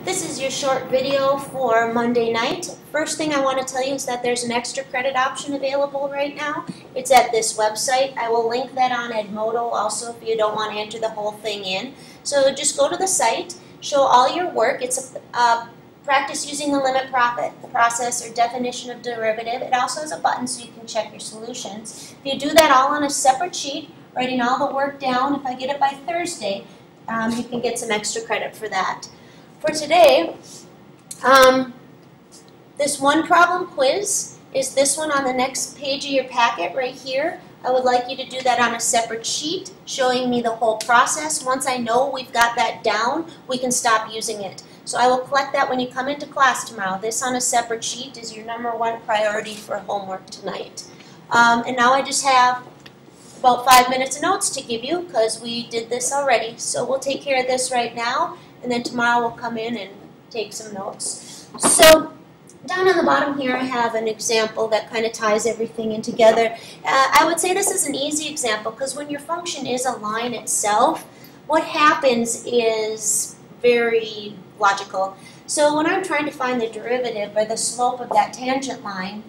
This is your short video for Monday night. First thing I want to tell you is that there's an extra credit option available right now. It's at this website. I will link that on Edmodo also if you don't want to enter the whole thing in. So just go to the site, show all your work. It's a practice using the limit process or definition of derivative. It also has a button so you can check your solutions. If you do that all on a separate sheet, writing all the work down, if I get it by Thursday, you can get some extra credit for that. For today, this one problem quiz is this one on the next page of your packet right here. I would like you to do that on a separate sheet, showing me the whole process. Once I know we've got that down, we can stop using it. So I will collect that when you come into class tomorrow. This on a separate sheet is your #1 priority for homework tonight. And now I just have about 5 minutes of notes to give you because we did this already. So we'll take care of this right now, and then tomorrow we'll come in and take some notes. So down on the bottom here I have an example that kind of ties everything in together. I would say this is an easy example because when your function is a line itself, what happens is very logical. So when I'm trying to find the derivative or the slope of that tangent line,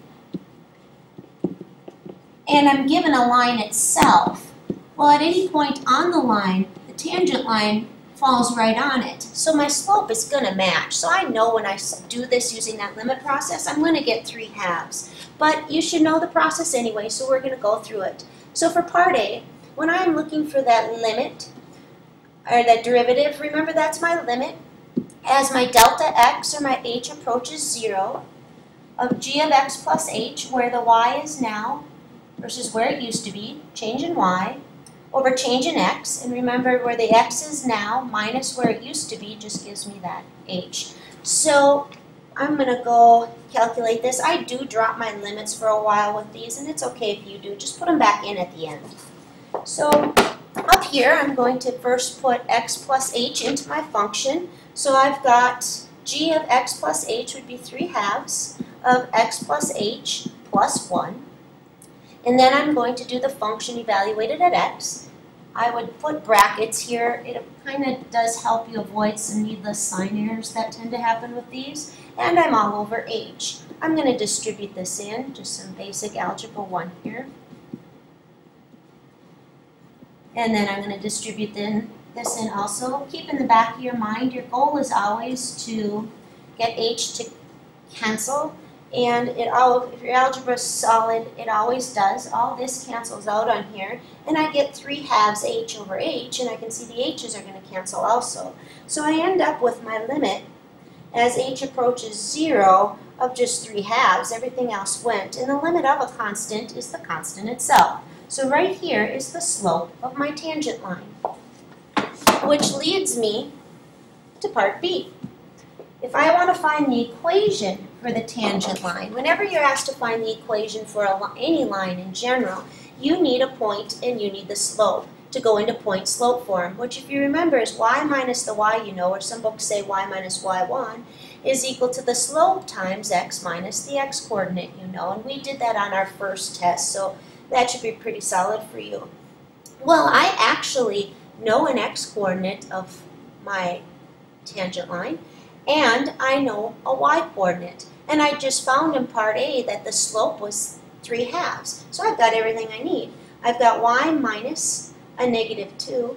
and I'm given a line itself, well, at any point on the line, the tangent line falls right on it. So my slope is going to match. So I know when I do this using that limit process, I'm going to get 3/2. But you should know the process anyway, so we're going to go through it. So for part A, when I'm looking for that limit, or that derivative, remember that's my limit, as my delta x or my h approaches 0, of g of x plus h, where the y is now, versus where it used to be, change in y, over change in x, and remember where the x is now minus where it used to be just gives me that h. So I'm going to go calculate this. I do drop my limits for a while with these, and it's okay if you do. Just put them back in at the end. So up here I'm going to first put x plus h into my function. So I've got g of x plus h would be 3/2 of x plus h plus 1. And then I'm going to do the function evaluated at x. I would put brackets here. It kind of does help you avoid some needless sign errors that tend to happen with these. And I'm all over h. I'm going to distribute this in, just some basic algebra 1 here. And then I'm going to distribute this in also. Keep in the back of your mind, your goal is always to get h to cancel. And if your algebra is solid, it always does. All this cancels out on here, and I get 3/2 h over h, and I can see the h's are going to cancel also. So I end up with my limit as h approaches 0 of just 3/2. Everything else went, and the limit of a constant is the constant itself. So right here is the slope of my tangent line, which leads me to part B. If I want to find the equation for the tangent line, whenever you're asked to find the equation for any line in general, you need a point and you need the slope to go into point-slope form, which if you remember is y minus the y you know, or some books say y minus y1, is equal to the slope times x minus the x-coordinate you know, and we did that on our first test, so that should be pretty solid for you. Well, I actually know an x-coordinate of my tangent line, and I know a y-coordinate. And I just found in part A that the slope was 3/2. So I've got everything I need. I've got y minus a -2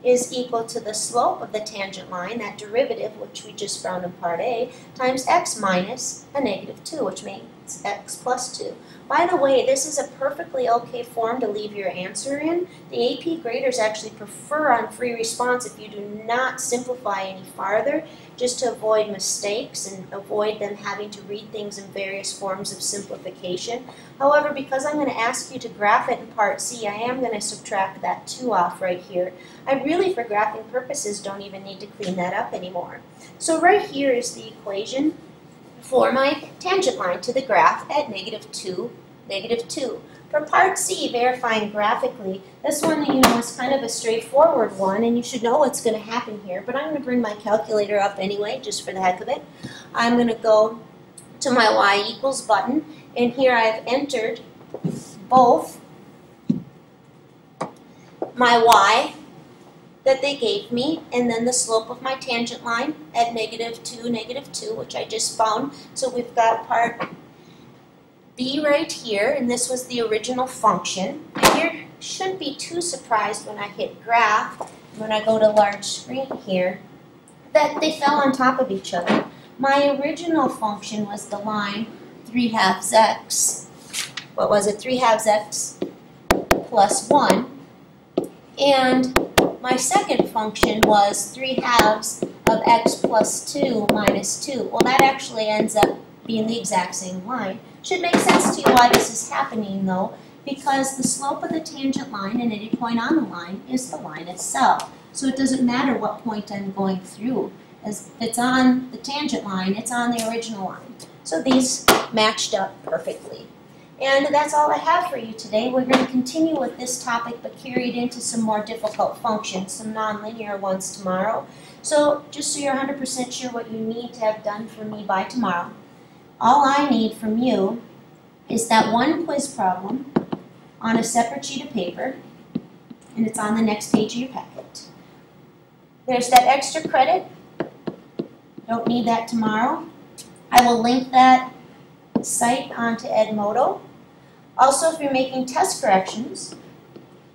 is equal to the slope of the tangent line, that derivative, which we just found in part A, times x minus a -2, which makes x plus 2. By the way, this is a perfectly okay form to leave your answer in. The AP graders actually prefer on free response if you do not simplify any farther, just to avoid mistakes and avoid them having to read things in various forms of simplification. However, because I'm going to ask you to graph it in part C, I am going to subtract that 2 off right here. I really, for graphing purposes, don't even need to clean that up anymore. So right here is the equation for my tangent line to the graph at -2, -2. For part C, verifying graphically, this one, you know, is kind of a straightforward one, and you should know what's going to happen here, but I'm going to bring my calculator up anyway, just for the heck of it. I'm going to go to my y equals button, and here I've entered both my y, that they gave me, and then the slope of my tangent line at -2, -2, which I just found. So we've got part B right here, and this was the original function. And you shouldn't be too surprised when I hit graph, when I go to large screen here, that they fell on top of each other. My original function was the line 3/2 x. What was it? 3/2 x plus 1. And my second function was 3/2 of x plus 2 minus 2. Well, that actually ends up being the exact same line. Should make sense to you why this is happening, though, because the slope of the tangent line and any point on the line is the line itself. So it doesn't matter what point I'm going through. As it's on the tangent line, it's on the original line. So these matched up perfectly. And that's all I have for you today. We're going to continue with this topic, but carry it into some more difficult functions, some nonlinear ones tomorrow. So just so you're 100% sure what you need to have done for me by tomorrow, all I need from you is that one quiz problem on a separate sheet of paper, and it's on the next page of your packet. There's that extra credit. Don't need that tomorrow. I will link that site onto Edmodo. Also, if you're making test corrections,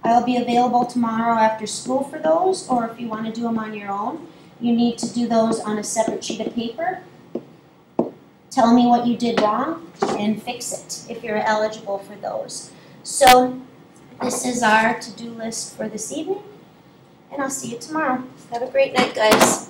I will be available tomorrow after school for those, or if you want to do them on your own, you need to do those on a separate sheet of paper. Tell me what you did wrong and fix it if you're eligible for those. So this is our to-do list for this evening, and I'll see you tomorrow. Have a great night, guys.